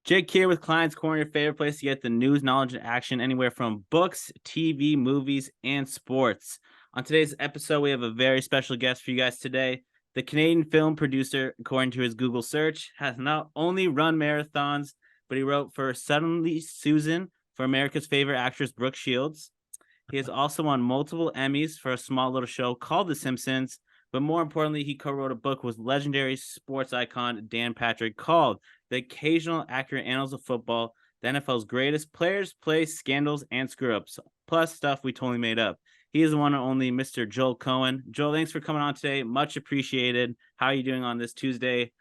Jake here with Clients Corner, your favorite place to get the news, knowledge, and action anywhere from books, TV, movies, and sports. On today's episode, we have a very special guest for you guys today. The Canadian film producer, according to his Google search, has not only run marathons, but he wrote for Suddenly Susan for America's favorite actress, Brooke Shields. He has also won multiple Emmys for a small little show called The Simpsons, but more importantly, he co-wrote a book with legendary sports icon Dan Patrick called The Occasional Accurate Annals of Football, the NFL's greatest players, plays, scandals, and screw-ups, plus stuff we totally made up. He is the one and only Mr. Joel Cohen. Joel, thanks for coming on today. Much appreciated. How are you doing on this Tuesday?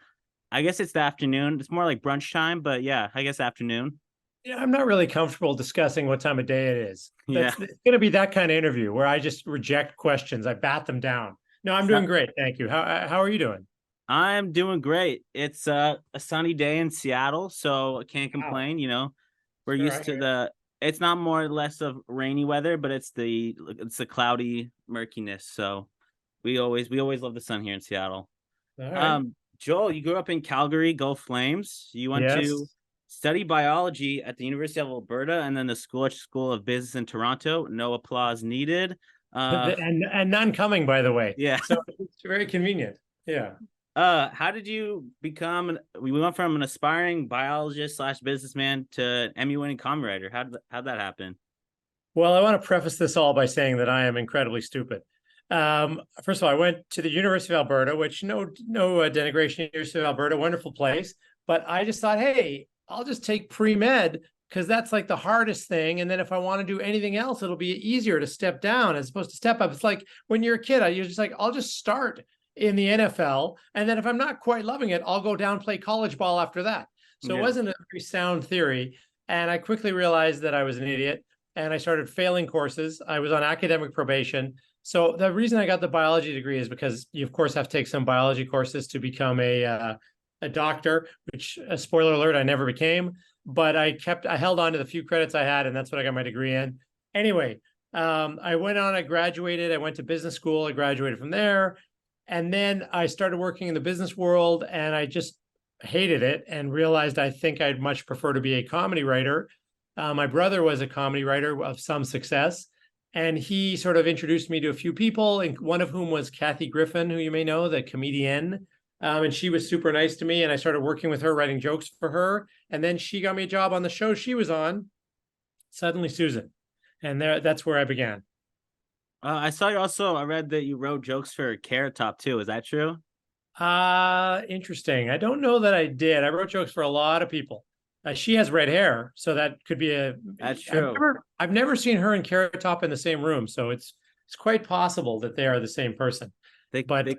I guess it's the afternoon. It's more like brunch time, but yeah, I guess afternoon. Yeah, I'm not really comfortable discussing what time of day it is. Yeah. It's going to be that kind of interview where I just reject questions. I bat them down. No, I'm doing great. Thank you. How are you doing? I'm doing great. It's a sunny day in Seattle, so I can't Wow. complain. We're Sure, used I to hear. it's not more or less of rainy weather, but it's the cloudy murkiness. So we always love the sun here in Seattle. All right. Joel, you grew up in Calgary, Gulf Flames. You went to Yes. study biology at the University of Alberta and then the School of Business in Toronto. No applause needed. And none coming, by the way. Yeah. So it's very convenient. Yeah. How did you become? We went from an aspiring biologist slash businessman to an Emmy-winning comedy writer. How'd that happen? Well, I want to preface this all by saying that I am incredibly stupid. First of all, I went to the University of Alberta, which no denigration, University of Alberta, wonderful place. But I just thought, hey, I'll just take pre-med because that's like the hardest thing. And then if I want to do anything else, it'll be easier to step down as opposed to step up. It's like when you're a kid, you're just like, I'll just start in the NFL. And then if I'm not quite loving it, I'll go down, play college ball after that. So it Yeah. wasn't a very sound theory. And I quickly realized that I was an idiot and I started failing courses. I was on academic probation. So the reason I got the biology degree is because you, of course, have to take some biology courses to become a doctor, which, spoiler alert, I never became. But I held on to the few credits I had, and that's what I got my degree in. Anyway, I went on, I graduated, I went to business school, I graduated from there. And then I started working in the business world, and I just hated it and realized I think I'd much prefer to be a comedy writer. My brother was a comedy writer of some success, and he sort of introduced me to a few people, and one of whom was Kathy Griffin, who you may know, the comedian. And she was super nice to me, and I started working with her, writing jokes for her. And then she got me a job on the show she was on, Suddenly Susan, and that's where I began. I read that you wrote jokes for Carrot Top too. Is that true? Interesting. I don't know that I did. I wrote jokes for a lot of people. She has red hair, so that could be a. That's true. I've never seen her and Carrot Top in the same room, so it's quite possible that they are the same person. They But they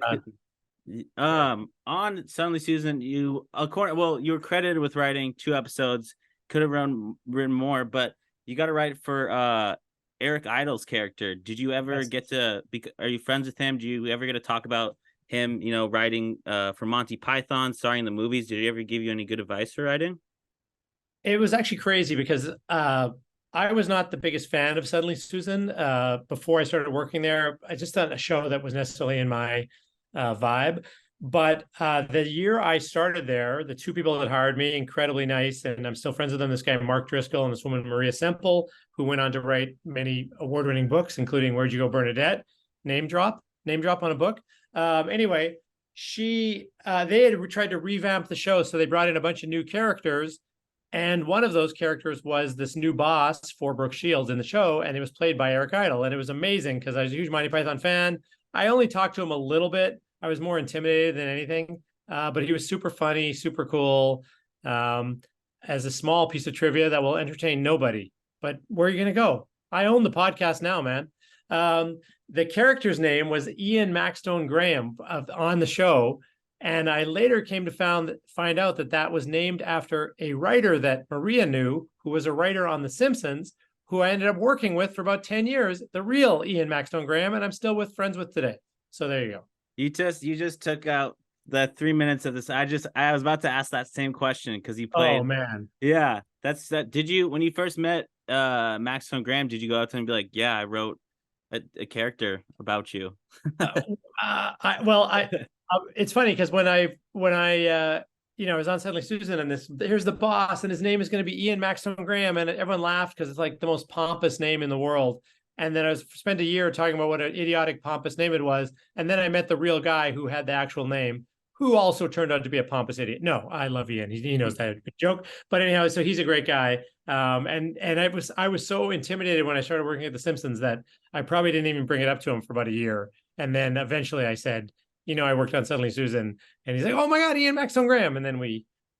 yeah. on Suddenly Susan, you were credited with writing 2 episodes. Could have written more, but you got to write for Eric Idle's character. Did you ever Yes. get to are you friends with him? Do you ever get to talk about him, writing for Monty Python, starring in the movies? Did he ever give you any good advice for writing? It was actually crazy because I was not the biggest fan of Suddenly Susan before I started working there. I just thought a show that was necessarily in my vibe. But the year I started there, the two people that hired me, incredibly nice, and I'm still friends with them. This guy, Mark Driscoll, and this woman, Maria Semple, who went on to write many award-winning books, including Where'd You Go, Bernadette? Name drop on a book. Anyway, they had tried to revamp the show, so they brought in a bunch of new characters. And one of those characters was this new boss for Brooke Shields in the show, and it was played by Eric Idle. And it was amazing because I was a huge Monty Python fan. I only talked to him a little bit. I was more intimidated than anything, but he was super funny, super cool. As a small piece of trivia that will entertain nobody, but where are you going to go? I own the podcast now, man. The character's name was Ian Maxtone Graham on the show. And I later came to find out that that was named after a writer that Maria knew, who was a writer on The Simpsons, who I ended up working with for about 10 years, the real Ian Maxtone Graham, and I'm still friends with today. So there you go. You just took out the 3 minutes of this. I was about to ask that same question because you played. Oh man. Yeah, that's that. Did you, when you first met Max von Graham, did you go up to him and be like, yeah, I wrote a character about you? It's funny because when I I was on Suddenly Susan, and here's the boss, and his name is going to be Ian Maxton Graham, and everyone laughed because it's like the most pompous name in the world. And then I spent a year talking about what an idiotic, pompous name it was, and then I met the real guy who had the actual name, who also turned out to be a pompous idiot. No, I love Ian. He knows that joke. But anyhow, so he's a great guy. And I was so intimidated when I started working at The Simpsons that I probably didn't even bring it up to him for about a year. And then eventually I said, I worked on Suddenly Susan, and he's like, "Oh my God, Ian Maxton Graham." And then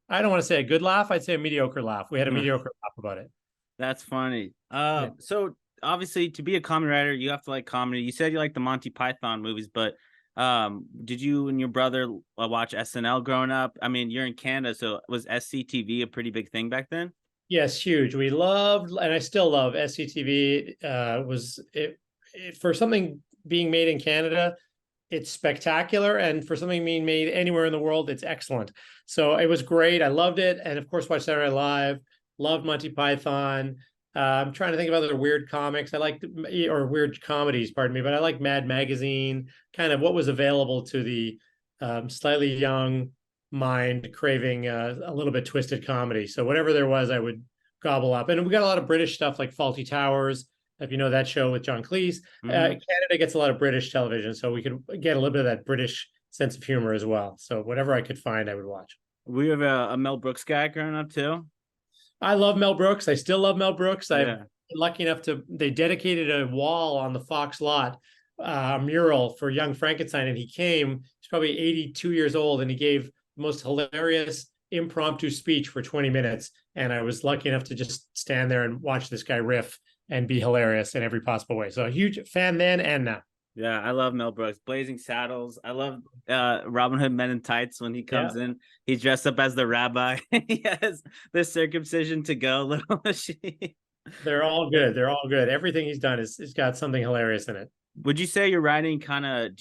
I don't want to say a good laugh, I'd say a mediocre laugh. We had a mediocre laugh about it. That's funny. Yeah. So obviously to be a comedy writer, you have to like comedy. You said you like the Monty Python movies, but did you and your brother watch SNL growing up? I mean, you're in Canada, so was SCTV a pretty big thing back then? Yes, huge. We loved, and I still love SCTV. For something being made in Canada, it's spectacular, and for something being made anywhere in the world, it's excellent. So it was great. I loved it, and of course, watched Saturday Night Live. Loved Monty Python. I'm trying to think of other weird comics I liked, or weird comedies, pardon me, but I like Mad Magazine, kind of what was available to the slightly young mind craving a little bit twisted comedy. So whatever there was, I would gobble up. And we got a lot of British stuff like Faulty Towers, if you know that show with John Cleese. Mm-hmm. Canada gets a lot of British television, so we could get a little bit of that British sense of humor as well. So whatever I could find, I would watch. We have a Mel Brooks guy growing up too. I love Mel Brooks. I still love Mel Brooks. I've Yeah. been lucky enough they dedicated a wall on the Fox lot, mural for Young Frankenstein. And he came, he's probably 82 years old, and he gave the most hilarious impromptu speech for 20 minutes. And I was lucky enough to just stand there and watch this guy riff and be hilarious in every possible way. So a huge fan then and now. Yeah, I love Mel Brooks. Blazing Saddles. I love Robin Hood Men in Tights when he comes in. He's dressed up as the rabbi. He has the circumcision to go little machine. They're all good. They're all good. Everything he's done is got something hilarious in it. Would you say your writing kind of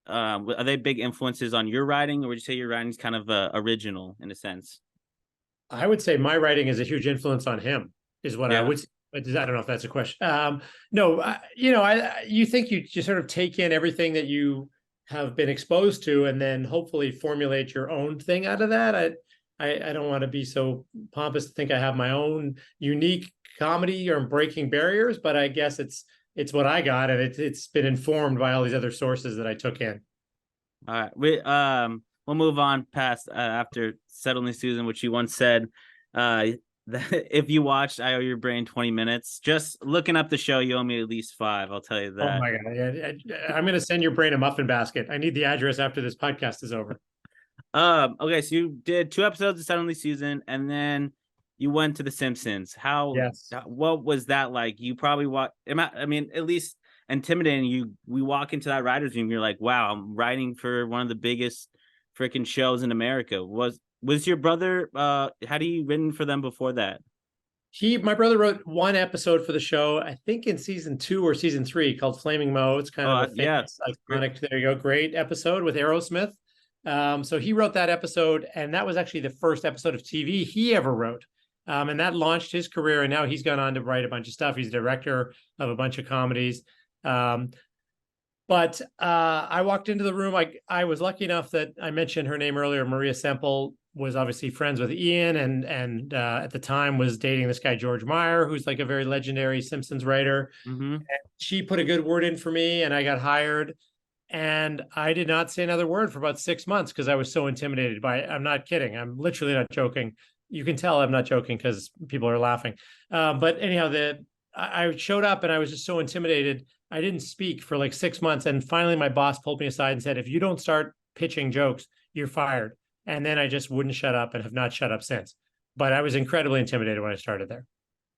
are they big influences on your writing, or would you say your writing's kind of original in a sense? I would say my writing is a huge influence on him, is what I Yeah. would say. I don't know if that's a question. No, you think you just sort of take in everything that you have been exposed to, and then hopefully formulate your own thing out of that. I don't want to be so pompous to think I have my own unique comedy or breaking barriers, but I guess it's what I got, and it's been informed by all these other sources that I took in. All right. We'll move on past after settling Susan, which you once said, that if you watched I Owe Your Brain 20 minutes, just looking up the show, you owe me at least 5. I'll tell you Oh that. my God. Yeah, I'm going to send your brain a muffin basket. I need the address after this podcast is over. Okay, so you did 2 episodes of Suddenly Susan, and then you went to The Simpsons. Yes. What was that like? You probably I mean, at least intimidating. We walk into that writer's room, you're like, wow, I'm writing for one of the biggest freaking shows in America. Was your brother had he written for them before that? My brother wrote one episode for the show, I think in season 2 or season 3, called Flaming Mo. It's kind of a famous, iconic, there you go, great episode with Aerosmith. So he wrote that episode, and that was actually the first episode of TV he ever wrote. And that launched his career, and now he's gone on to write a bunch of stuff. He's director of a bunch of comedies. But I walked into the room. I was lucky enough that I mentioned her name earlier. Maria Semple was obviously friends with Ian, and at the time was dating this guy George Meyer, who's like a very legendary Simpsons writer. Mm-hmm. She put a good word in for me, and I got hired. And I did not say another word for about 6 months because I was so intimidated by it. I'm not kidding. I'm literally not joking. You can tell I'm not joking because people are laughing. But anyhow, I showed up and I was just so intimidated. I didn't speak for like 6 months. And finally, my boss pulled me aside and said, if you don't start pitching jokes, you're fired. And then I just wouldn't shut up and have not shut up since. But I was incredibly intimidated when I started there.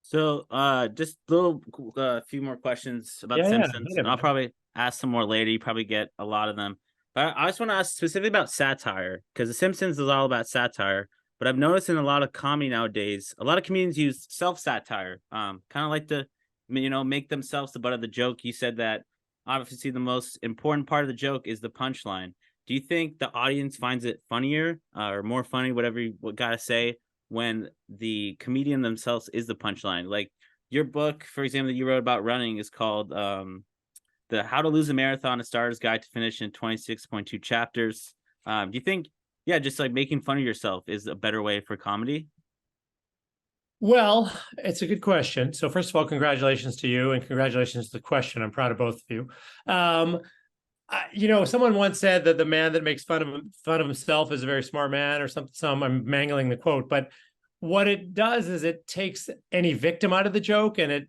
So just a few more questions about The Simpsons. And I'll probably ask some more later. You probably get a lot of them. But I just want to ask specifically about satire, because The Simpsons is all about satire. But I've noticed in a lot of comedy nowadays, a lot of comedians use self-satire, kind of like to, make themselves the butt of the joke. You said that obviously the most important part of the joke is the punchline. Do you think the audience finds it funnier or more funny, whatever you gotta say, when the comedian themselves is the punchline? Like your book, for example, that you wrote about running is called the How to Lose a Marathon: A Starter's Guide to Finish in 26.2 Chapters. Do you think Yeah, just like making fun of yourself is a better way for comedy. Well, it's a good question. So first of all, congratulations to you and congratulations to the question. I'm proud of both of you. Um, someone once said that the man that makes fun of himself is a very smart man, or something. I'm mangling the quote, but what it does is it takes any victim out of the joke, and it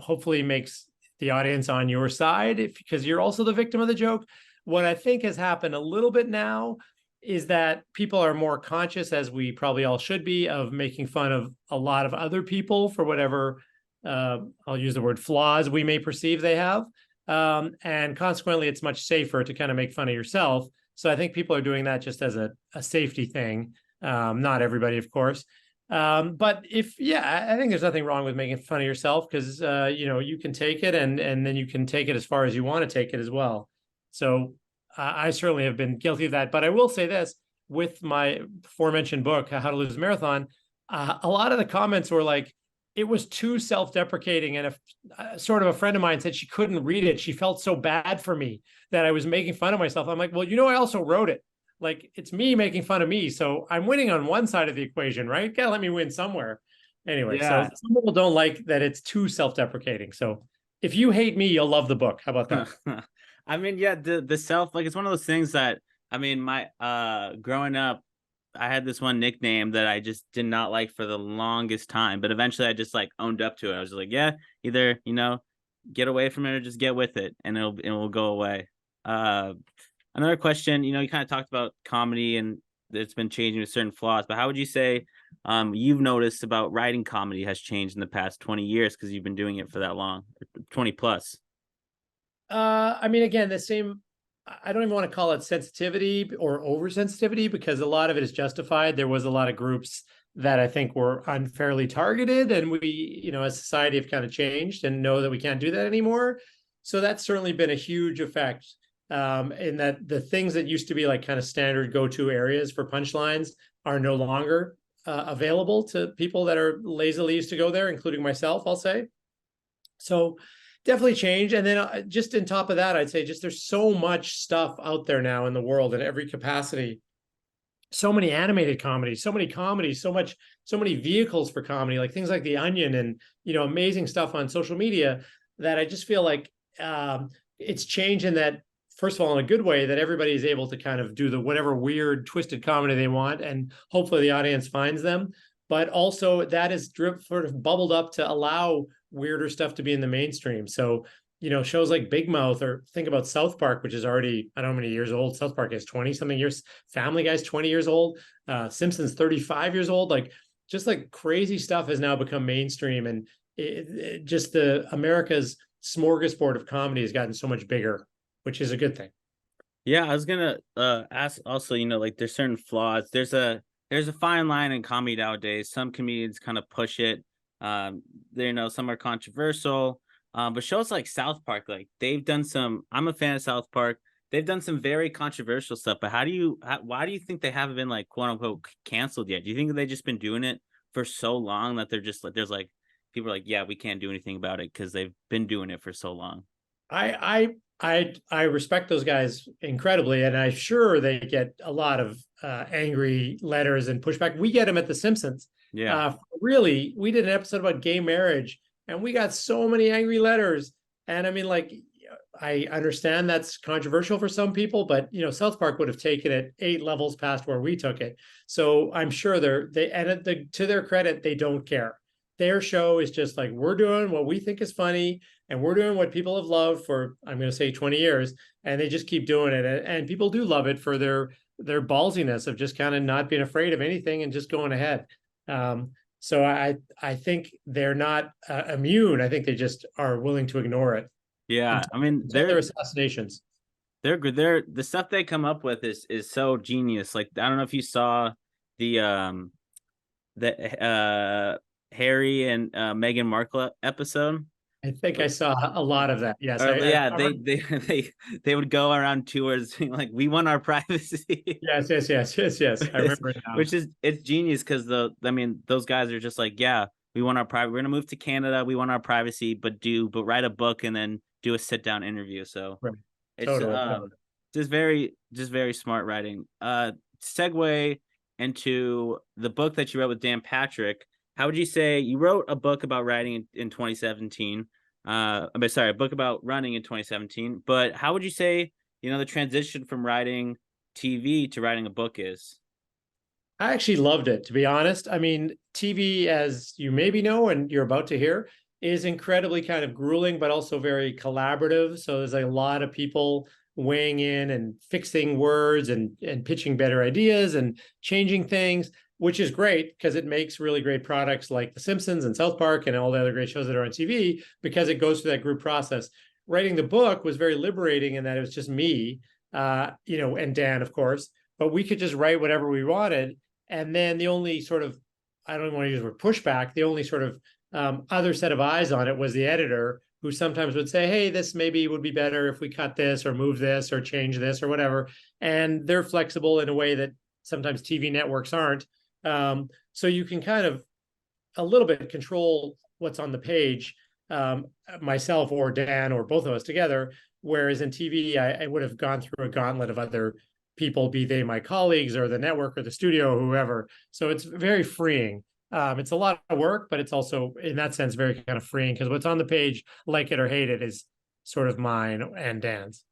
hopefully makes the audience on your side because you're also the victim of the joke. What I think has happened a little bit now is that people are more conscious, as we probably all should be, of making fun of a lot of other people for whatever I'll use the word flaws we may perceive they have. And consequently, it's much safer to kind of make fun of yourself. So I think people are doing that just as a safety thing. Not everybody, of course. But I think there's nothing wrong with making fun of yourself because you can take it and then you can take it as far as you want to take it as well. So I certainly have been guilty of that. But I will say this with my aforementioned book, How to Lose a Marathon, a lot of the comments were like, it was too self-deprecating, and sort of a friend of mine said she couldn't read it. She felt so bad for me that I was making fun of myself. I'm like, well, I also wrote it. Like, it's me making fun of me, so I'm winning on one side of the equation, right? Gotta let me win somewhere. Anyway, so Yeah. some people don't like that it's too self-deprecating. So if you hate me, you'll love the book. How about that? I mean, yeah, the self, like, it's one of those things that, I mean, my growing up, I had this one nickname that I just did not like for the longest time, but eventually I just like owned up to it. I was like, yeah, either, get away from it or just get with it, and it will go away. Uh Another question, you kind of talked about comedy and it's been changing with certain flaws, but how would you say you've noticed about writing comedy has changed in the past 20 years because you've been doing it for that long, 20 plus? I mean, again, the same. I don't even want to call it sensitivity or oversensitivity because a lot of it is justified. There was a lot of groups that I think were unfairly targeted, and we, as society, have kind of changed and know that we can't do that anymore. So that's certainly been a huge effect. In that the things that used to be like kind of standard go-to areas for punchlines are no longer available to people that are lazily used to go there, including myself, I'll say. So definitely change. And then just on top of that, I'd say just there's so much stuff out there now in the world in every capacity. So many animated comedies, so many vehicles for comedy, like things like The Onion and amazing stuff on social media that I just feel like it's changing that. First of all, in a good way, that everybody is able to kind of do the whatever weird, twisted comedy they want, and hopefully the audience finds them. But also that is sort of bubbled up to allow weirder stuff to be in the mainstream. So, shows like Big Mouth, or think about South Park, which is already, I don't know how many years old. South Park is 20 something years. Family Guy's 20 years old. Simpsons 35 years old. Like, just like crazy stuff has now become mainstream. And just the America's smorgasbord of comedy has gotten so much bigger, which is a good thing. Yeah, I was gonna ask also, like there's certain flaws. There's a fine line in comedy nowadays. Some comedians kind of push it. Some are controversial. But shows like South Park, like they've done some. I'm a fan of South Park. They've done some very controversial stuff. But why do you think they haven't been like quote unquote canceled yet? Do you think they've just been doing it for so long that they're just like there's like people are like, yeah, we can't do anything about it because they've been doing it for so long? I respect those guys incredibly, and I'm sure they get a lot of angry letters and pushback. We get them at the Simpsons. Yeah. Really, we did an episode about gay marriage, and we got so many angry letters. And I mean, like, I understand that's controversial for some people, but South Park would have taken it 8 levels past where we took it. So I'm sure to their credit, they don't care. Their show is just like, we're doing what we think is funny, and we're doing what people have loved for, I'm going to say, 20 years, and they just keep doing it. And people do love it for their ballsiness of just kind of not being afraid of anything and just going ahead. So I think they're not immune. I think they just are willing to ignore it Yeah, I mean until their assassinations. they're good. The stuff they come up with is so genius. Like I don't know if you saw the Harry and Meghan Markle episode. I think I saw a lot of that. Yes, Or yeah, I they would go around tours being like, we want our privacy. yes. I remember it now. Which is it's genius because those guys are just like, yeah, we want our private. We're gonna move to Canada. We want our privacy, but write a book and then do a sit down interview. So Right. it's Totally. just very smart writing. segue into the book that you wrote with Dan Patrick. How would you say you wrote a book about writing in 2017? Sorry, a book about running in 2017. But how would you say, the transition from writing TV to writing a book is? I actually loved it, to be honest. I mean, TV, as you maybe know and you're about to hear, is incredibly kind of grueling, but also very collaborative. So there's a lot of people weighing in and fixing words and pitching better ideas and changing things, which is great because it makes really great products like The Simpsons and South Park and all the other great shows that are on TV because it goes through that group process. Writing the book was very liberating in that it was just me, and Dan, of course, but we could just write whatever we wanted. And then the only sort of, I don't want to use the word pushback, the only sort of other set of eyes on it was the editor, who sometimes would say, hey, this maybe would be better if we cut this or move this or change this or whatever. And they're flexible in a way that sometimes TV networks aren't. So you can kind of a little bit control what's on the page, myself or Dan or both of us together. Whereas in TV, I would have gone through a gauntlet of other people, be they my colleagues or the network or the studio or whoever. So it's very freeing. It's a lot of work, but it's also in that sense very kind of freeing because what's on the page, like it or hate it, is sort of mine and Dan's.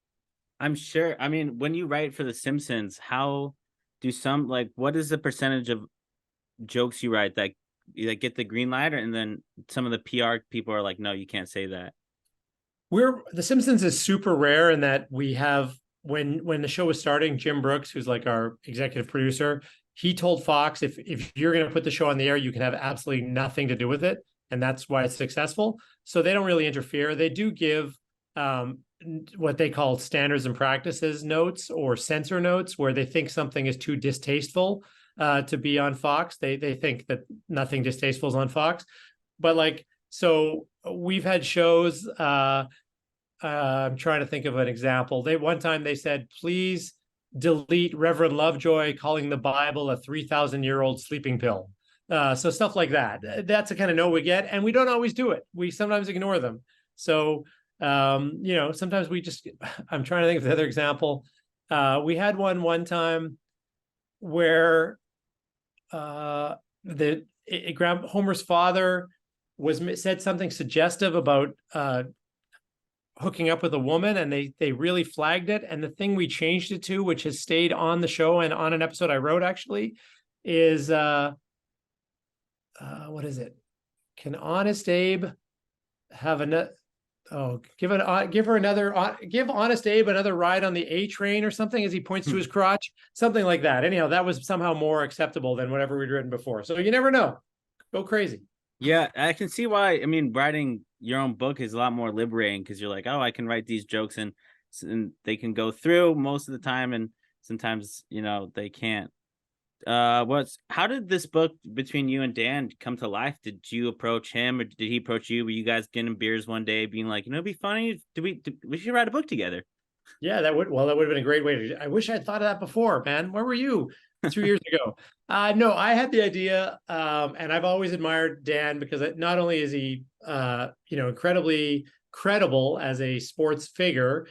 I'm sure. I mean, when you write for The Simpsons, how do what is the percentage of jokes you write that get the green light, and then some of the PR people are like, no, you can't say that? The Simpsons is super rare in that we have when the show was starting, Jim Brooks, who's like our executive producer, he told Fox, if you're going to put the show on the air, you can have absolutely nothing to do with it, and that's why it's successful. So they don't really interfere. They do give what they call standards and practices notes or censor notes, where they think something is too distasteful to be on Fox. They think that nothing distasteful is on Fox, but so we've had shows. I'm trying to think of an example. One time they said, please delete Reverend Lovejoy calling the Bible a 3,000-year-old sleeping pill. So stuff like that. That's the kind of note we get, and we don't always do it. We sometimes ignore them. So sometimes we just. I'm trying to think of the other example. We had one time where Homer's father said something suggestive about hooking up with a woman, and they really flagged it. And the thing we changed it to, which has stayed on the show and on an episode I wrote actually, is what is it? Can Honest Abe have another? Oh, give Honest Abe another ride on the A train or something as he points to his crotch, something like that. Anyhow, that was somehow more acceptable than whatever we'd written before. So you never know. Go crazy. Yeah, I can see why. I mean, writing your own book is a lot more liberating because you're like, oh, I can write these jokes and they can go through most of the time, and sometimes they can't. How did this book between you and Dan come to life? Did you approach him, or did he approach you? Were you guys getting beers one day, being like, it'd be funny? We should write a book together? Yeah, that would have been a great way to. I wish I'd thought of that before, man. Where were you 2 years ago? No, I had the idea, and I've always admired Dan because not only is he, incredibly credible as a sports figure,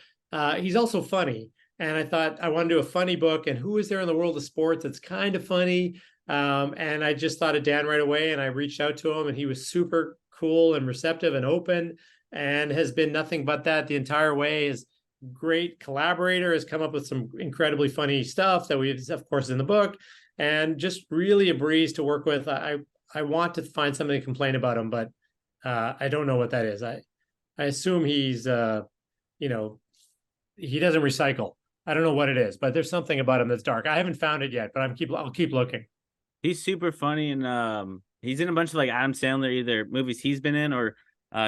he's also funny. And I thought I want to do a funny book, and who is there in the world of sports that's kind of funny? And I just thought of Dan right away, and I reached out to him, and he was super cool and receptive and open, and has been nothing but that the entire way. Is great collaborator, has come up with some incredibly funny stuff that we, of course, in the book, and just really a breeze to work with. I want to find something to complain about him, but I don't know what that is. I assume he's he doesn't recycle. I don't know what it is, but there's something about him that's dark. I haven't found it yet, but I'll keep looking. He's super funny, and he's in a bunch of like Adam Sandler either movies he's been in or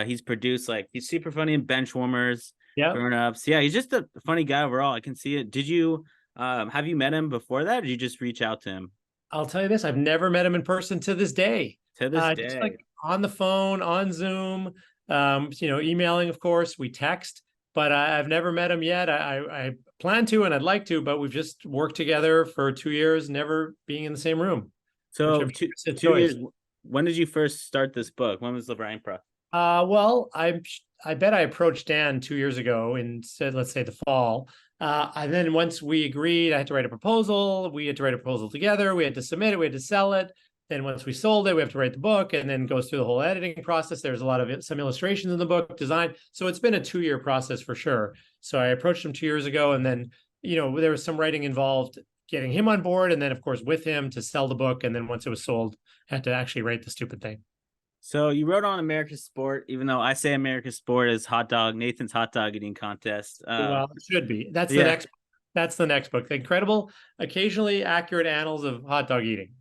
he's produced. Like, he's super funny in Benchwarmers, Yeah. Grown Ups. Yeah, he's just a funny guy overall. I can see it. Did you have you met him before that, or did you just reach out to him? I'll tell you this: I've never met him in person to this day. To this Just day. like on the phone, on Zoom, emailing, of course, we text, but I've never met him yet. I plan to, and I'd like to, but we've just worked together for 2 years, never being in the same room. So 2 years. When did you first start this book? When was the writing process? Well, I bet I approached Dan 2 years ago and said, let's say the fall. And then once we agreed, I had to write a proposal. We had to write a proposal together. We had to submit it. We had to sell it. Then once we sold it, we have to write the book, and then goes through the whole editing process. There's a lot of some illustrations in the book, design. So it's been a 2-year process for sure. So I approached him 2 years ago, and then there was some writing involved, getting him on board, and then of course with him to sell the book. And then once it was sold, I had to actually write the stupid thing. So you wrote on America's Sport, even though I say America's Sport is Nathan's hot dog eating contest. Well, it should be. That's the Yeah. next. That's the next book. The incredible, occasionally accurate annals of hot dog eating.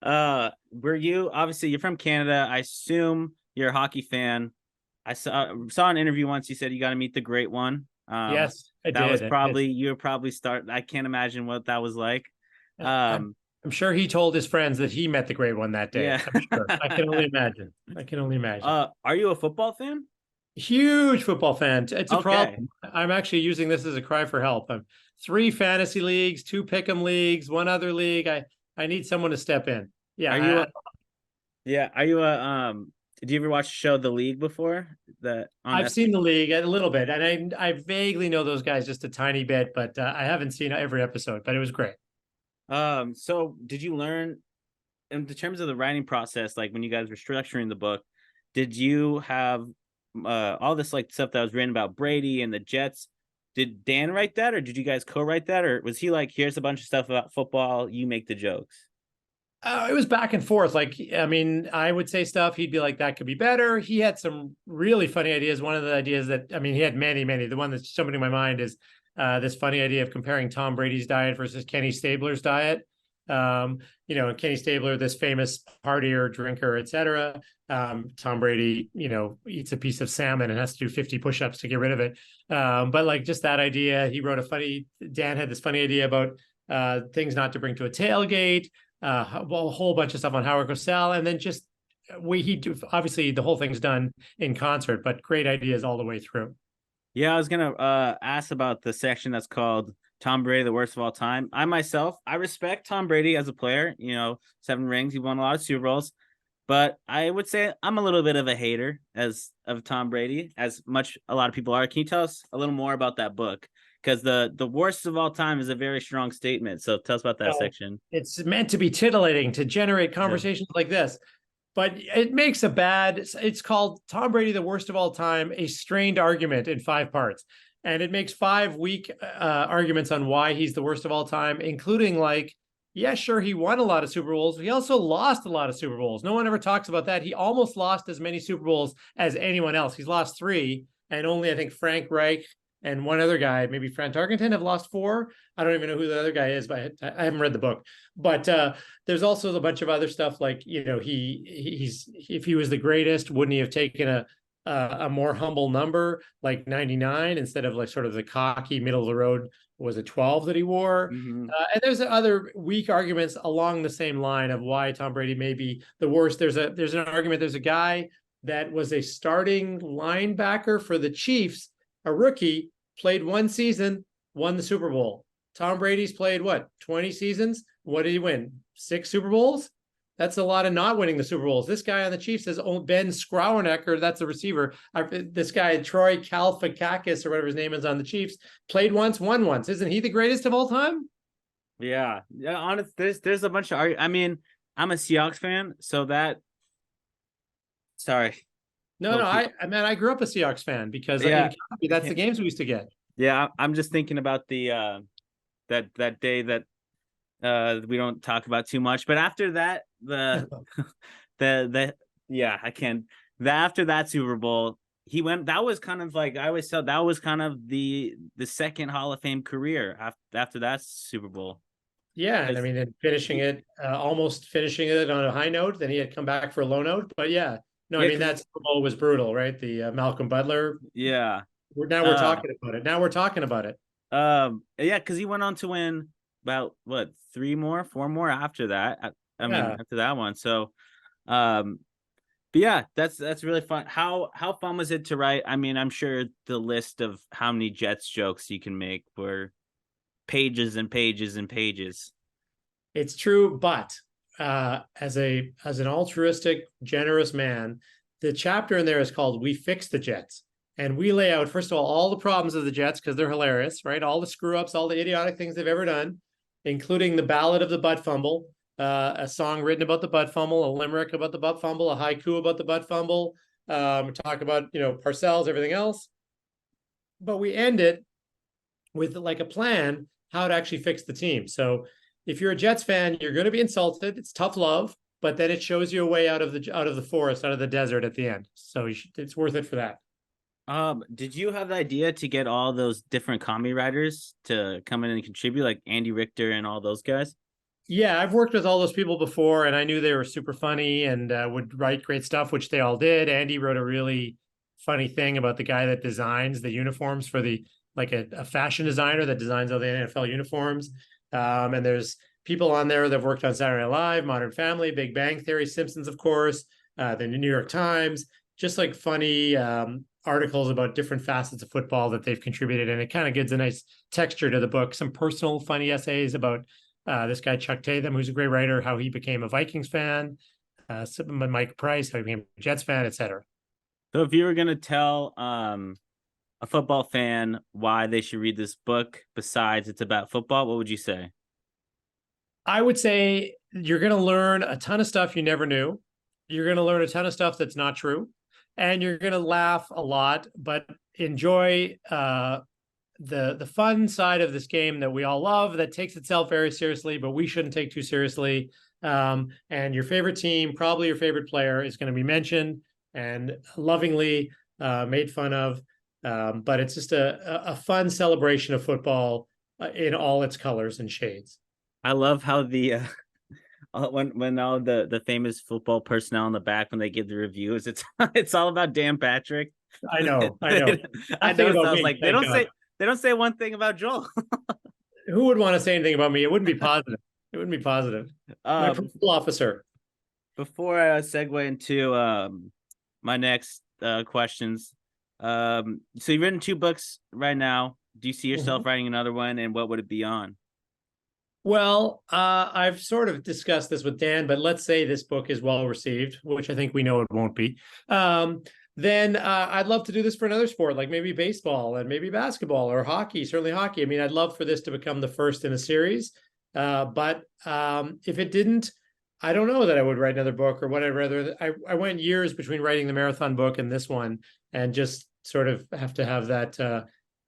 Were you obviously you're from Canada? I assume you're a hockey fan. I saw an interview once. You said you got to meet the great one. Yes, I that did. was probably you were probably start. I can't imagine what that was like. I'm sure he told his friends that he met the great one that day. Yeah. I'm sure. I can only imagine. I can only imagine. Are you a football fan? Huge football fan. It's a Okay. problem. I'm actually using this as a cry for help. I'm 3 fantasy leagues, 2 pick'em leagues, 1 other league. I need someone to step in. Yeah. Are you a did you ever watch the show The League before? I've seen the league a little bit, and I vaguely know those guys just a tiny bit, but I haven't seen every episode. But it was great. So did you learn in terms of the writing process, like when you guys were structuring the book, did you have all this like stuff that was written about Brady and the Jets? Did Dan write that, or did you guys co-write that, or was he like, here's a bunch of stuff about football, you make the jokes? It was back and forth. Like, I mean, I would say stuff. He'd be like, that could be better. He had some really funny ideas. One of the ideas that, I mean, he had many, many. The one that's jumping to my mind is this funny idea of comparing Tom Brady's diet versus Kenny Stabler's diet. Kenny Stabler, this famous partier, drinker, etc. Tom Brady, eats a piece of salmon and has to do 50 push-ups to get rid of it. But like just that idea, Dan had this funny idea about things not to bring to a tailgate. A whole bunch of stuff on Howard Cosell, and then just obviously the whole thing's done in concert, but great ideas all the way through. Yeah, I was gonna ask about the section that's called Tom Brady, the worst of all time. I respect Tom Brady as a player. 7 rings, he won a lot of Super Bowls, but I would say I'm a little bit of a hater of Tom Brady, as much a lot of people are. Can you tell us a little more about that book? Because the worst of all time is a very strong statement. So tell us about that section. It's meant to be titillating, to generate conversations like this, but it makes it's called Tom Brady, the worst of all time, a strained argument in 5 parts. And it makes 5 weak arguments on why he's the worst of all time, including like, yeah, sure, he won a lot of Super Bowls. He also lost a lot of Super Bowls. No one ever talks about that. He almost lost as many Super Bowls as anyone else. He's lost 3, and only I think Frank Reich and one other guy, maybe Fran Tarkenton, have lost 4. I don't even know who the other guy is, but I haven't read the book. But there's also a bunch of other stuff like, he's if he was the greatest, wouldn't he have taken a more humble number like 99 instead of like sort of the cocky middle of the road was a 12 that he wore? Mm-hmm. And there's other weak arguments along the same line of why Tom Brady may be the worst. There's an argument. There's a guy that was a starting linebacker for the Chiefs, a rookie, played 1 season, won the Super Bowl. Tom Brady's played 20 seasons? What did he win? 6 Super Bowls? That's a lot of not winning the Super Bowls. This guy on the Chiefs says, Ben Skowronek, that's the receiver. This guy, Troy Kalfakakis, or whatever his name is on the Chiefs, played once, won once. Isn't he the greatest of all time? Yeah. Honest, there's a bunch of I mean, I'm a Seahawks fan, so that. Sorry. No, I grew up a Seahawks fan because that's the games we used to get. Yeah, I'm just thinking about the that day that we don't talk about too much, but after that after that Super Bowl, he went. That was kind of like I always said, that was kind of the second Hall of Fame career after that Super Bowl. Yeah, and I mean, almost finishing it on a high note. Then he had come back for a low note, but yeah. No, I mean, that Super Bowl was brutal, right? The Malcolm Butler. Yeah. We're talking about it. Now we're talking about it. Yeah, because he went on to win about 4 more after that. After that one. So, but yeah, that's really fun. How fun was it to write? I mean, I'm sure the list of how many Jets jokes you can make were pages and pages and pages. It's true, but as an altruistic, generous man, the chapter in there is called "We Fix the Jets," And we lay out, first of all the problems of the Jets because they're hilarious, right? All the screw ups, all the idiotic things they've ever done, including the ballad of the butt fumble, a song written about the butt fumble, a limerick about the butt fumble, a haiku about the butt fumble. Talk about, Parcells, everything else. But we end it with like a plan how to actually fix the team. So if you're a Jets fan, you're going to be insulted. It's tough love, but then it shows you a way out of the forest, out of the desert at the end. So it's worth it for that. Did you have the idea to get all those different comedy writers to come in and contribute, like Andy Richter and all those guys? Yeah, I've worked with all those people before, and I knew they were super funny and would write great stuff, which they all did. Andy wrote a really funny thing about the guy that designs the uniforms for the like a fashion designer that designs all the NFL uniforms. And there's people on there that have worked on Saturday Night Live, Modern Family, Big Bang Theory, Simpsons, of course, the New York Times, just like funny articles about different facets of football that they've contributed. And it kind of gives a nice texture to the book. Some personal funny essays about this guy, Chuck Tatum, who's a great writer, how he became a Vikings fan, Mike Price, how he became a Jets fan, etc. So if you were gonna tell a football fan why they should read this book, besides it's about football, what would you say? I would say you're going to learn a ton of stuff you never knew. You're going to learn a ton of stuff that's not true, and you're going to laugh a lot, but enjoy the fun side of this game that we all love, that takes itself very seriously, but we shouldn't take too seriously. And your favorite team, probably your favorite player, is going to be mentioned and lovingly made fun of. But it's just a fun celebration of football in all its colors and shades. I love how the when all the famous football personnel in the back when they give the reviews, it's it's all about Dan Patrick. I know. I noticed. I was like, they don't say one thing about Joel. Who would want to say anything about me? It wouldn't be positive. It wouldn't be positive. My principal officer. Before I segue into my next questions, so you've written 2 books right now. Do you see yourself writing another one, and what would it be on? Well, I've sort of discussed this with Dan, but let's say this book is well received, which I think we know it won't be. Then I'd love to do this for another sport, like maybe baseball and maybe basketball or hockey, certainly hockey. I mean, I'd love for this to become the first in a series. But if it didn't, I don't know that I would write another book or whatever. I went years between writing the marathon book and this one, and just sort of have to have that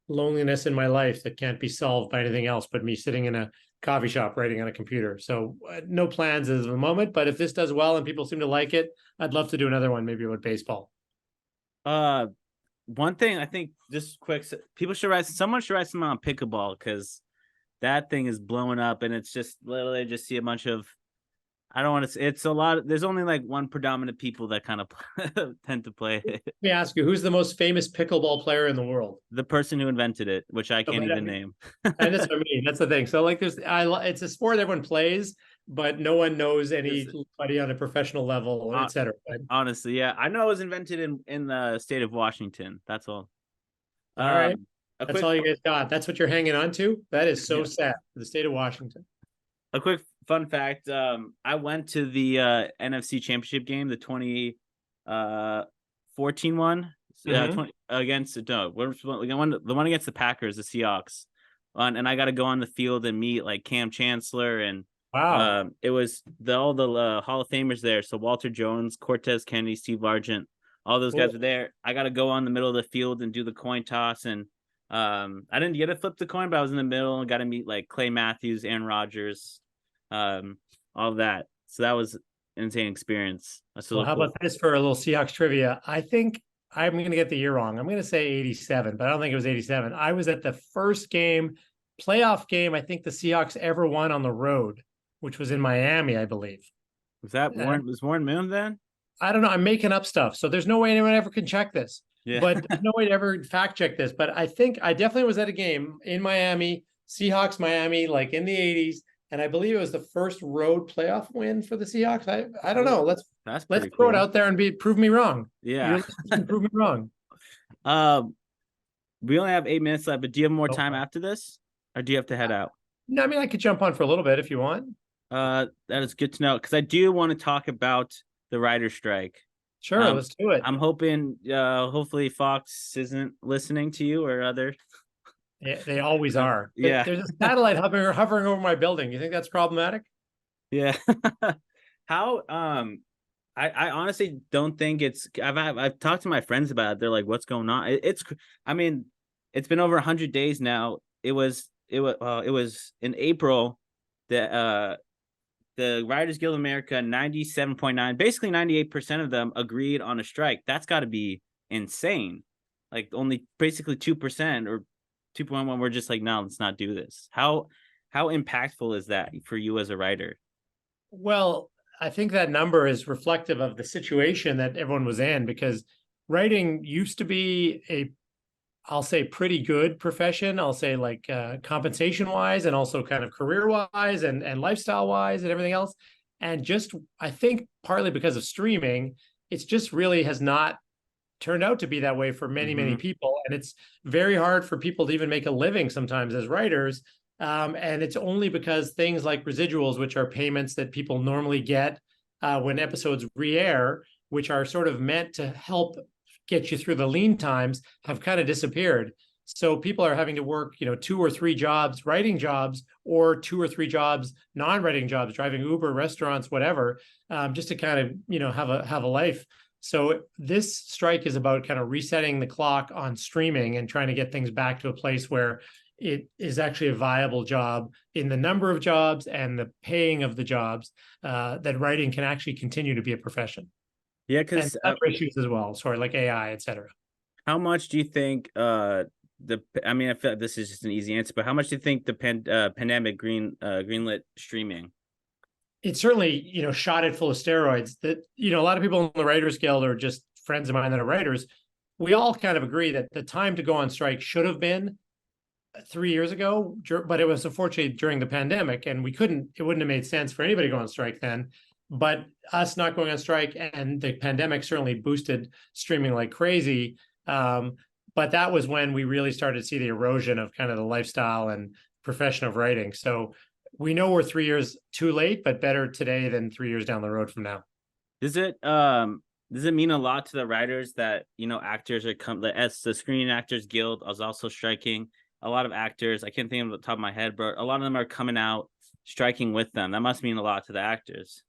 loneliness in my life that can't be solved by anything else but me sitting in a coffee shop writing on a computer. So no plans as of the moment, but if this does well and people seem to like it, I'd love to do another one, maybe with baseball. One thing I think, just quick, someone should write something on pickleball, because that thing is blowing up, and it's just literally just see a bunch of, I don't want to. It's a lot. There's only like one predominant people that kind of tend to play it. Let me ask you, who's the most famous pickleball player in the world? The person who invented it, which I can't even name. And that's what I mean. That's the thing. So like, it's a sport everyone plays, but no one knows anybody on a professional level, etc. Honestly, yeah, I know it was invented in the state of Washington. That's all. All right, that's all you guys got. That's what you're hanging on to. That is so sad. The state of Washington. A quick fun fact: I went to the NFC Championship game, the 2014 one, against the one against the Packers, the Seahawks, and I got to go on the field and meet like Cam Chancellor, and wow, it was all the Hall of Famers there. So Walter Jones, Cortez Kennedy, Steve Largent, all those guys were there. I got to go on the middle of the field and do the coin toss, and I didn't get to flip the coin, but I was in the middle and got to meet like Clay Matthews, Aaron Rodgers, all of that. So that was an insane experience. Well, how about this for a little Seahawks trivia? I think I'm going to get the year wrong. I'm going to say 87, but I don't think it was 87. I was at the first playoff game, I think the Seahawks ever won on the road, which was in Miami, I believe. Was Warren Moon then? I don't know. I'm making up stuff. So there's no way anyone ever can check this. Yeah. But there's no way to ever fact check this. But I think I definitely was at a game in Miami, Seahawks Miami, like in the 80s. And I believe it was the first road playoff win for the Seahawks. I don't know. Let's throw it out there and prove me wrong. Yeah. Prove me wrong. We only have 8 minutes left, but do you have more time after this? Or do you have to head out? No, I mean, I could jump on for a little bit if you want. That is good to know, because I do want to talk about the writer's strike. Sure, let's do it. I'm hoping, hopefully Fox isn't listening to you or other. Yeah, they always are. Yeah, There's a satellite hovering over my building. You think that's problematic? yeah. How I honestly don't think it's. I've talked to my friends about it. They're like, "What's going on?" I mean, it's been over 100 days now. It was in April that the Writers Guild of America 97.9, basically 98% of them agreed on a strike. That's got to be insane. Like only basically 2% or 2.1 were just like, no, let's not do this. How impactful is that for you as a writer? Well, I think that number is reflective of the situation that everyone was in because writing used to be I'll say pretty good profession. I'll say like compensation wise and also kind of career wise and lifestyle wise and everything else. And just I think partly because of streaming, it's just really has not turned out to be that way for many Mm-hmm. people, and it's very hard for people to even make a living sometimes as writers. And it's only because things like residuals, which are payments that people normally get when episodes re-air, which are sort of meant to help get you through the lean times, have kind of disappeared. So people are having to work, 2 or 3 jobs, writing jobs, or 2 or 3 jobs, non-writing jobs, driving Uber, restaurants, whatever, just to kind of, have a life. So this strike is about kind of resetting the clock on streaming and trying to get things back to a place where it is actually a viable job in the number of jobs and the paying of the jobs, that writing can actually continue to be a profession. Yeah, And because other issues as well, sorry, like AI, et cetera. how much do you think I mean, I feel like this is just an easy answer, but how much do you think the pandemic greenlit streaming? It certainly, shot it full of steroids. That, a lot of people in the Writers Guild are just friends of mine that are writers. We all kind of agree that the time to go on strike should have been 3 years ago, but it was unfortunately during the pandemic, and it wouldn't have made sense for anybody to go on strike then. But us not going on strike and the pandemic certainly boosted streaming like crazy. But that was when we really started to see the erosion of kind of the lifestyle and profession of writing. So we know we're 3 years too late, but better today than 3 years down the road from now. Does it mean a lot to the writers that actors are as the Screen Actors Guild is also striking? A lot of actors, I can't think of the top of my head, but a lot of them are coming out striking with them. That must mean a lot to the actors.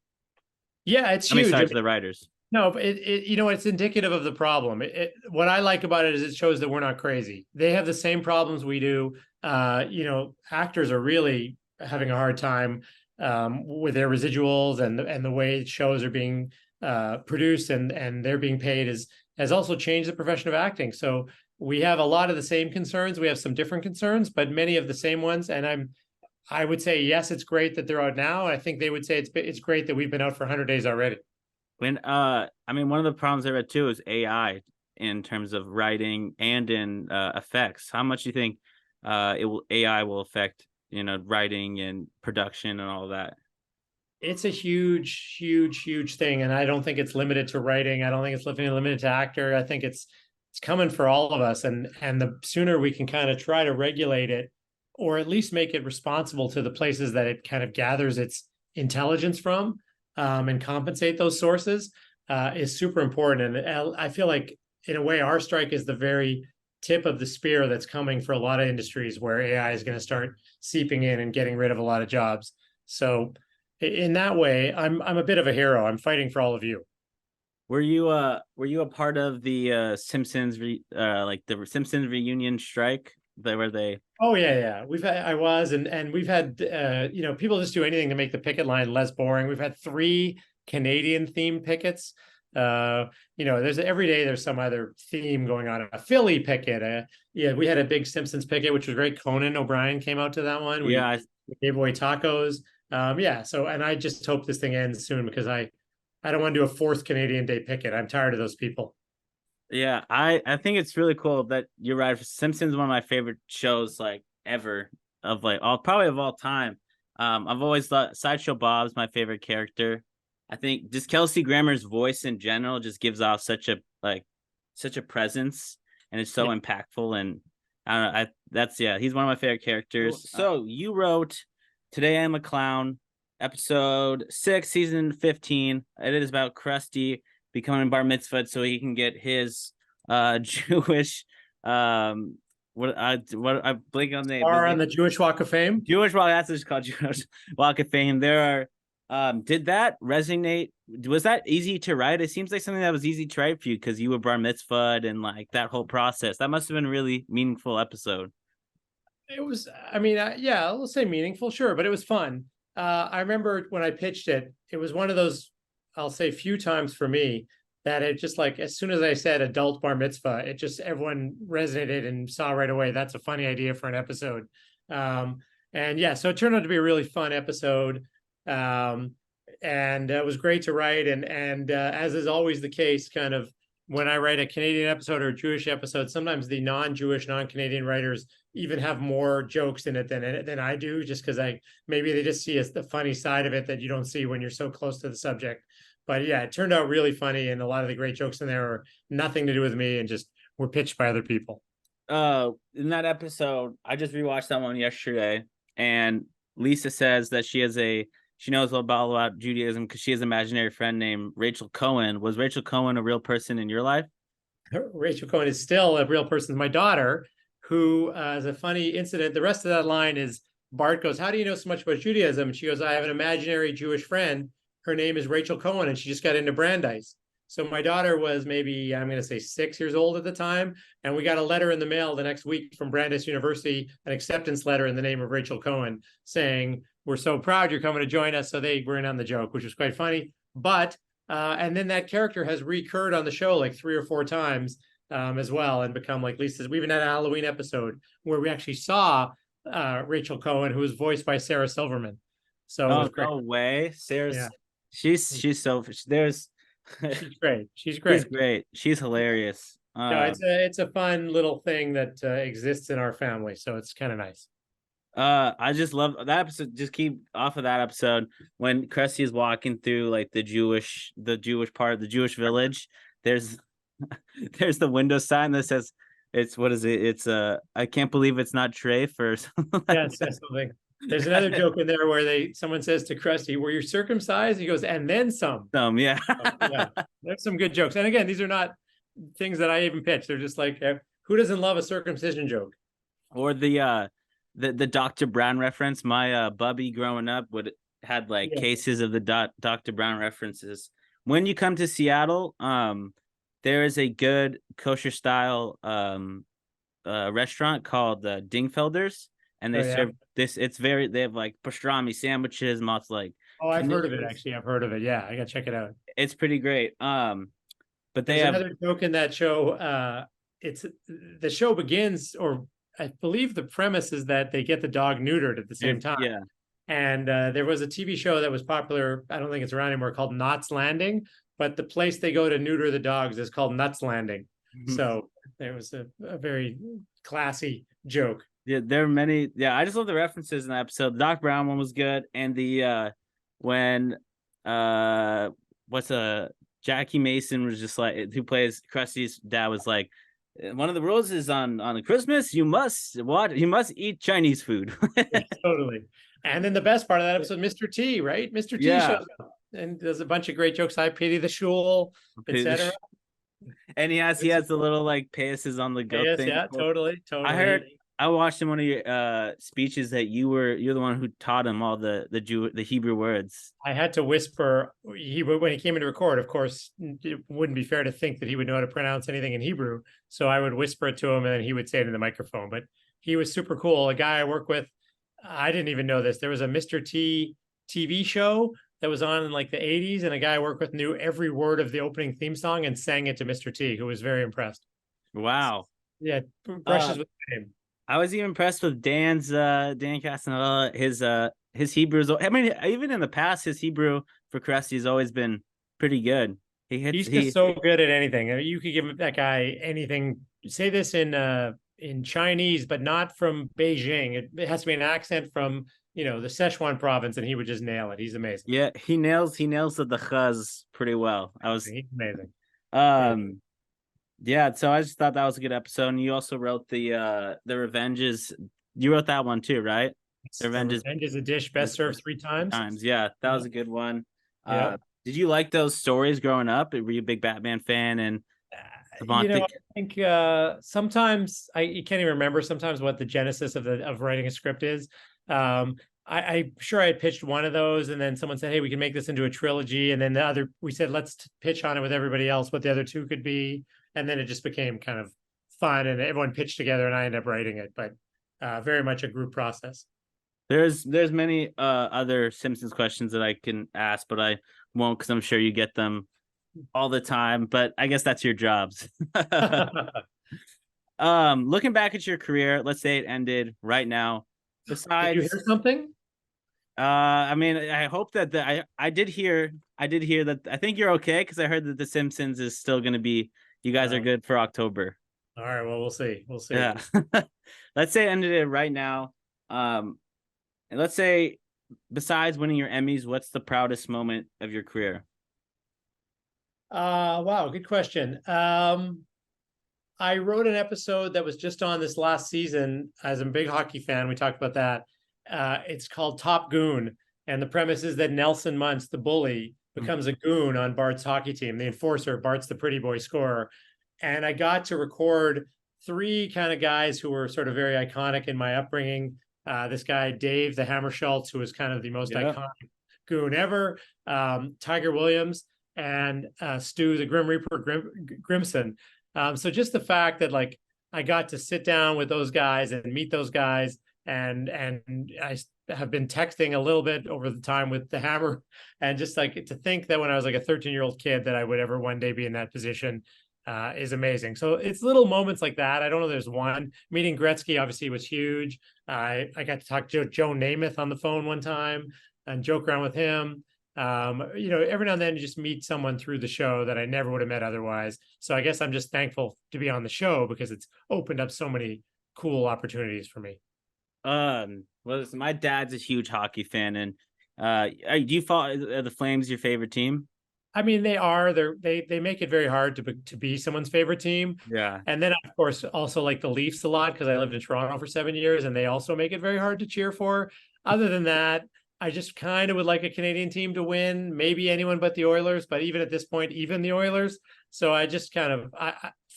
Yeah, it's I mean, huge. sorry, to the writers. No, but it's indicative of the problem. What I like about it is it shows that we're not crazy. They have the same problems we do. Actors are really having a hard time with their residuals and the way shows are being produced and they're being paid has also changed the profession of acting. So we have a lot of the same concerns. We have some different concerns, but many of the same ones. And I would say yes, it's great that they're out now. I think they would say it's great that we've been out for 100 days already. When I mean, one of the problems I read too is AI in terms of writing and in effects. How much do you think AI will affect writing and production and all that? It's a huge thing, and I don't think it's limited to writing. I don't think it's limited to actor. I think it's coming for all of us, and the sooner we can kind of try to regulate it, or at least make it responsible to the places that it kind of gathers its intelligence from, and compensate those sources, is super important. And I feel like, in a way, our strike is the very tip of the spear that's coming for a lot of industries where AI is going to start seeping in and getting rid of a lot of jobs. So in that way, I'm a bit of a hero. I'm fighting for all of you. Were you a part of the Simpsons like the Simpsons reunion strike? Were they? Oh yeah. I was, and we've had people just do anything to make the picket line less boring. We've had 3 Canadian themed pickets. There's every day there's some other theme going on. A Philly picket. Yeah, we had a big Simpsons picket, which was great. Conan O'Brien came out to that one. Yeah, We gave away tacos. Yeah. So, and I just hope this thing ends soon because I don't want to do a 4th Canadian Day picket. I'm tired of those people. yeah. I think it's really cool that you're right. Simpsons, one of my favorite shows like ever of like probably of all time. I've always thought Sideshow Bob's my favorite character. I think just Kelsey Grammer's voice in general just gives off such a presence, and it's so Yeah. impactful. And I don't know, he's one of my favorite characters. So you wrote Today I'm a Clown, episode 6, season 15. It is about Krusty. becoming bar mitzvah so he can get his Jewish what I blink on the name. Are on the Jewish Walk of Fame. Jewish Walk, that's what it's called, Jewish Walk of Fame. There are did that resonate? Was that easy to write? It seems like something that was easy to write for you because you were bar mitzvahed and like that whole process. That must have been a really meaningful episode. It was, I mean, yeah, let's say meaningful, sure, but it was fun. I remember when I pitched it, it was one of those, I'll say, few times for me that it just like, as soon as I said adult bar mitzvah, it just, everyone resonated and saw right away, that's a funny idea for an episode. And yeah, so it turned out to be a really fun episode. And it was great to write. And as is always the case, kind of when I write a Canadian episode or a Jewish episode, sometimes the non-Jewish, non-Canadian writers even have more jokes in it than I do, just because maybe they just see the funny side of it that you don't see when you're so close to the subject. But yeah, it turned out really funny, and a lot of the great jokes in there are nothing to do with me and just were pitched by other people. In that episode, I just rewatched that one yesterday, and Lisa says that she knows all about Judaism because she has an imaginary friend named Rachel Cohen. Was Rachel Cohen a real person in your life? Rachel Cohen is still a real person. My daughter, who is a funny incident. The rest of that line is Bart goes, "How do you know so much about Judaism?" And she goes, "I have an imaginary Jewish friend. Her name is Rachel Cohen, and she just got into Brandeis." So my daughter was maybe, I'm going to say 6 years old at the time. And we got a letter in the mail the next week from Brandeis University, an acceptance letter in the name of Rachel Cohen saying, "We're so proud you're coming to join us." So they were in on the joke, which was quite funny. But, and then that character has recurred on the show like 3 or 4 times as well and become like Lisa's. We even had a Halloween episode where we actually saw Rachel Cohen, who was voiced by Sarah Silverman. So it was great. No way. Sarah's, yeah. she's so, there's, she's great. She's great. She's hilarious. No, it's a fun little thing that exists in our family, so it's kind of nice. I just love that episode. Just keep off of that episode when Krusty is walking through like the Jewish part of the Jewish village. There's the window sign that says it's what is it? It's I can't believe it's not treif or something. Yes, that's something. There's another joke in there where someone says to Krusty, "Were you circumcised?" He goes, "And then some." Yeah. Yeah. There's some good jokes. And again, these are not things that I even pitch. They're just like, who doesn't love a circumcision joke? Or the Dr. Brown reference. My bubby growing up had like cases of the Dr. Brown references. When you come to Seattle, there is a good kosher style restaurant called Dingfelder's. And they serve this. They have like pastrami sandwiches, lots like. Oh, I've heard of it. Actually, I've heard of it. Yeah, I gotta check it out. It's pretty great. But there's another joke in that show. It's the show begins, or I believe the premise is that they get the dog neutered at the same time. Yeah. And there was a TV show that was popular. I don't think it's around anymore, called Knots Landing. But the place they go to neuter the dogs is called Nuts Landing. Mm-hmm. So there was a very classy joke. Yeah, there are many. Yeah, I just love the references in the episode. The Doc Brown one was good, and the when Jackie Mason was just like, who plays Krusty's dad, was like, one of the rules is on Christmas you must eat Chinese food. Yeah, totally. And then the best part of that episode, Mr. T, right? Mr. T shows up and there's a bunch of great jokes. I pity the shul, etc. And he has the little like payasses on the goat thing. Yeah, totally. I watched in one of your speeches that you're the one who taught him all the Hebrew words. I had to whisper when he came in to record. Of course, it wouldn't be fair to think that he would know how to pronounce anything in Hebrew. So I would whisper it to him and then he would say it in the microphone. But he was super cool. A guy I work with, I didn't even know this. There was a Mr. T TV show that was on in like the 80s, and a guy I work with knew every word of the opening theme song and sang it to Mr. T, who was very impressed. Wow. Yeah, brushes with the name. I was even impressed with Dan Castaneda. His Hebrew. I mean, even in the past, his Hebrew for Krusty has always been pretty good. He's just so good at anything. I mean, you could give that guy anything. Say this in Chinese, but not from Beijing. It has to be an accent from the Sichuan province, and he would just nail it. He's amazing. Yeah, he nails the chaz pretty well. He's amazing. Yeah, so I just thought that was a good episode. And you also wrote the Revenges. You wrote that one too, right? The Revenge is a dish best served 3 times. Yeah, that was a good one. Did you like those stories growing up? Were you a big Batman fan and You know, I Savant? think sometimes you can't even remember sometimes what the genesis of writing a script is. I'm sure I had pitched one of those, and then someone said, "Hey, we can make this into a trilogy." And then the other, we said, "Let's pitch on it with everybody else what the other two could be." And then it just became kind of fun, and everyone pitched together, and I ended up writing it. But very much a group process. There's many other Simpsons questions that I can ask, but I won't because I'm sure you get them all the time. But I guess that's your jobs. Looking back at your career, let's say it ended right now. Did you Besides, hear something? I mean, I hope that I did hear that. I think you're okay because I heard that The Simpsons is still going to be. You guys are Uh, good for October. all right. Well, we'll see. We'll see. Yeah. Let's say it ended it right now. And let's say, besides winning your Emmys, what's the proudest moment of your career? Wow, good question. I wrote an episode that was just on this last season. As a big hockey fan, we talked about that. It's called Top Goon, and the premise is that Nelson Muntz, the bully, becomes a goon on Bart's hockey team. The enforcer, Bart's the pretty boy scorer, and I got to record three kind of guys who were sort of very iconic in my upbringing. This guy Dave the Hammer Schultz, who was kind of the most Yeah. iconic goon ever. Tiger Williams and Stu the Grim Reaper Grimson. So just the fact that like I got to sit down with those guys and meet those guys, and I have been texting a little bit over the time with the Hammer, and just like to think that when I was like a 13-year-old kid that I would ever one day be in that position is amazing. So it's little moments like that. I don't know. There's one meeting Gretzky obviously was huge. I got to talk to Joe Namath on the phone one time and joke around with him. Every now and then you just meet someone through the show that I never would have met otherwise. So I guess I'm just thankful to be on the show because it's opened up so many cool opportunities for me. Well, my dad's a huge hockey fan, and do you follow the Flames your favorite team? I mean, they make it very hard to be someone's favorite team. Yeah. And then of course also like the Leafs a lot because I lived in Toronto for 7 years and they also make it very hard to cheer for. Other than that, I just kind of would like a Canadian team to win, maybe anyone but the Oilers, but even at this point, even the Oilers. So I just kind of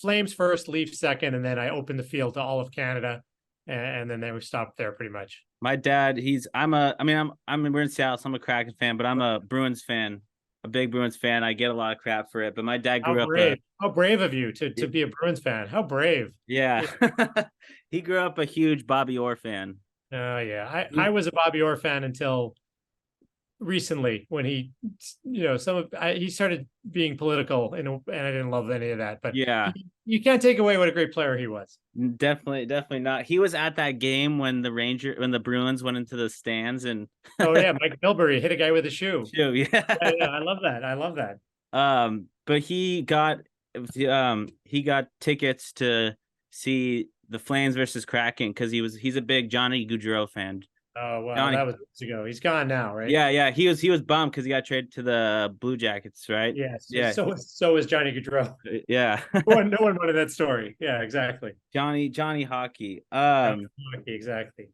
Flames first, Leafs second, and then I open the field to all of Canada, and then they were stopped there pretty much. My dad, we're in Seattle, so I'm a Kraken fan, but I'm a Bruins fan, a big Bruins fan. I get a lot of crap for it, but my dad How grew up a brave! How brave of you to be a Bruins fan. How brave! yeah. Yeah. He grew up a huge Bobby Orr fan. Oh yeah, I was a Bobby Orr fan until recently when he started being political and I didn't love any of that. But Yeah, you can't take away what a great player he was. definitely not. He was at that game when the Bruins went into the stands and Oh yeah, Mike Milbury hit a guy with a shoe. shoot, Yeah, yeah. yeah, I love that. I love that. But he got tickets to see the Flames versus Kraken because he's a big Johnny Gaudreau fan. Oh wow, Johnny, that was years ago. He's gone now, right? yeah, he was bummed because he got traded to the Blue Jackets, right? Yes. Yeah, So is Johnny Gaudreau. yeah. No one wanted that story. Yeah, exactly. Johnny Hockey. Johnny Hockey, exactly.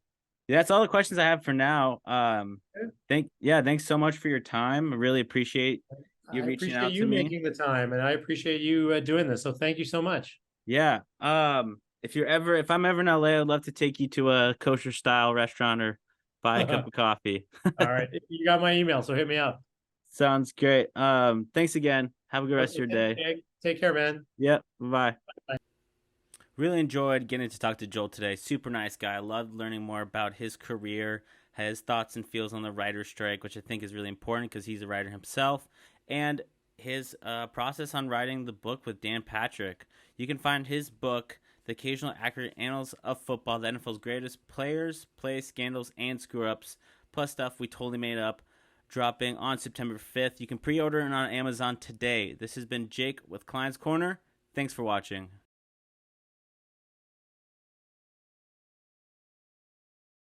That's all the questions I have for now. Thanks so much for your time. I really appreciate you I reaching appreciate out to you me. making the time, and I appreciate you doing this. So thank you so much. Yeah. If I'm ever in LA, I'd love to take you to a kosher style restaurant or buy a cup of coffee. All right, you got my email, so hit me up. Sounds great. Thanks again. Have a good rest of your day. Okay, take care, man. Yep. Bye. Bye. Really enjoyed getting to talk to Joel today. Super nice guy. I loved learning more about his career, his thoughts and feels on the writer's strike, which I think is really important because he's a writer himself, and his process on writing the book with Dan Patrick. You can find his book, The Occasional Accurate Annals of Football, the NFL's greatest players, plays, scandals, and screw-ups, plus stuff we totally made up, dropping on September 5th. You can pre-order it on Amazon today. This has been Jake with Klein's Corner. Thanks for watching.